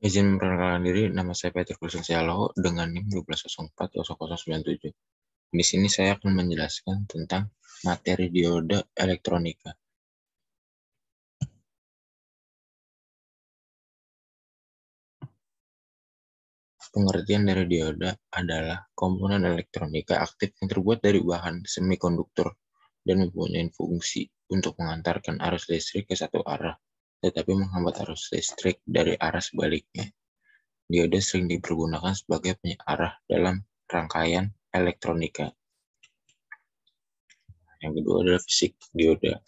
Izin memperkenalkan diri, nama saya Patrick Lusensialo dengan NIM 12040097. Di sini saya akan menjelaskan tentang materi dioda elektronika. Pengertian dari dioda adalah komponen elektronika aktif yang terbuat dari bahan semikonduktor dan mempunyai fungsi untuk mengantarkan arus listrik ke satu arah, tetapi menghambat arus listrik dari arah sebaliknya. Dioda sering dipergunakan sebagai penyearah dalam rangkaian elektronika. Yang kedua adalah fisik dioda.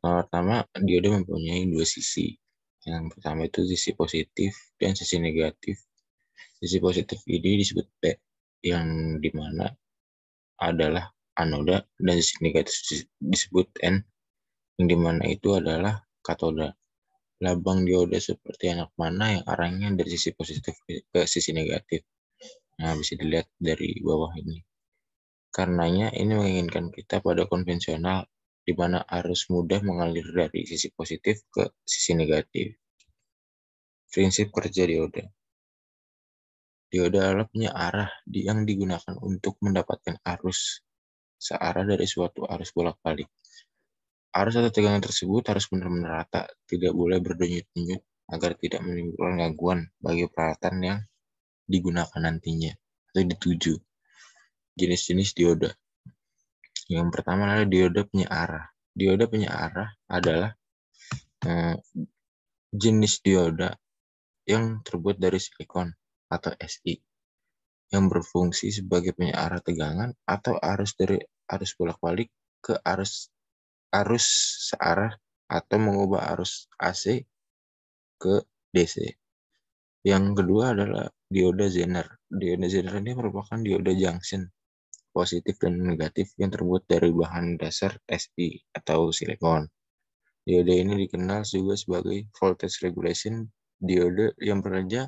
Pertama, dioda mempunyai dua sisi. Yang pertama itu sisi positif dan sisi negatif. Sisi positif ini disebut P, yang dimana adalah anoda, dan sisi negatif disebut N, yang dimana itu adalah katoda. Lambang dioda seperti anak panah yang arahnya dari sisi positif ke sisi negatif. Nah, bisa dilihat dari bawah ini. Karenanya ini menginginkan kita pada konvensional di mana arus mudah mengalir dari sisi positif ke sisi negatif. Prinsip kerja dioda. Dioda adalah penyearah yang digunakan untuk mendapatkan arus searah dari suatu arus bolak-balik. Arus atau tegangan tersebut harus benar-benar rata, tidak boleh berdenyut-denyut agar tidak menimbulkan gangguan bagi peralatan yang digunakan nantinya atau dituju. Jenis-jenis dioda. Yang pertama adalah dioda penyearah. Dioda penyearah adalah jenis dioda yang terbuat dari silikon atau Si yang berfungsi sebagai penyearah tegangan atau arus dari arus bolak-balik ke arus searah atau mengubah arus AC ke DC. Yang kedua adalah dioda Zener. Dioda Zener ini merupakan dioda junction positif dan negatif yang terbuat dari bahan dasar Si atau silikon. Dioda ini dikenal juga sebagai voltage regulation dioda yang bekerja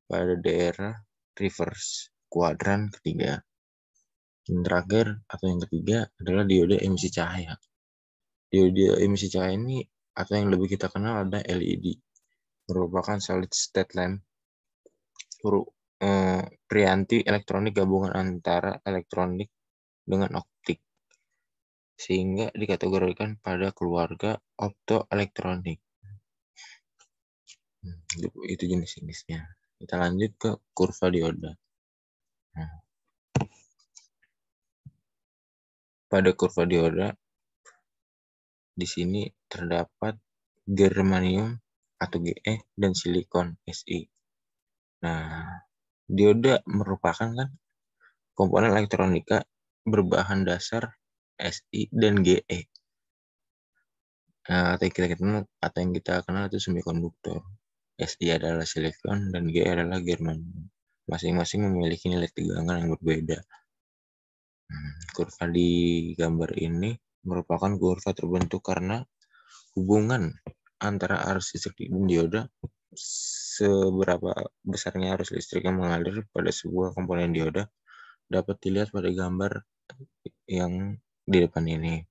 pada daerah reverse kuadran ketiga. Yang terakhir atau yang ketiga adalah dioda emisi cahaya. Dioda emisi cahaya ini atau yang lebih kita kenal ada LED, merupakan solid state lamp, prianti elektronik gabungan antara elektronik dengan optik, sehingga dikategorikan pada keluarga optoelektronik. Itu jenis-jenisnya. Kita lanjut ke kurva dioda. Nah, pada kurva dioda di sini terdapat germanium atau Ge dan silikon Si. Nah, dioda merupakan kan komponen elektronika berbahan dasar Si dan Ge. Nah, atau yang kita kenal itu semikonduktor. Si adalah silikon dan Ge adalah germanium. Masing-masing memiliki nilai tegangan yang berbeda. Kurva di gambar ini merupakan kurva terbentuk karena hubungan antara arus listrik dan dioda, seberapa besarnya arus listrik yang mengalir pada sebuah komponen dioda dapat dilihat pada gambar yang di depan ini.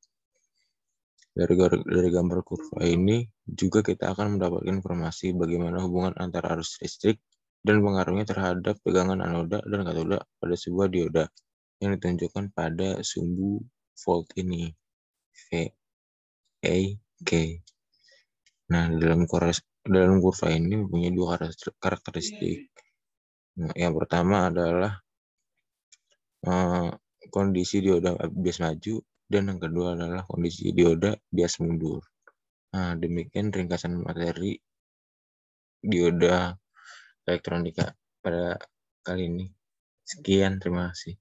Dari gambar kurva ini juga kita akan mendapatkan informasi bagaimana hubungan antara arus listrik dan pengaruhnya terhadap tegangan anoda dan katoda pada sebuah dioda yang ditunjukkan pada sumbu volt ini, VAK. Nah, dalam kurva ini mempunyai dua karakteristik. Nah, yang pertama adalah kondisi dioda bias maju, dan yang kedua adalah kondisi dioda bias mundur. Nah, demikian ringkasan materi dioda elektronika pada kali ini. Sekian, terima kasih.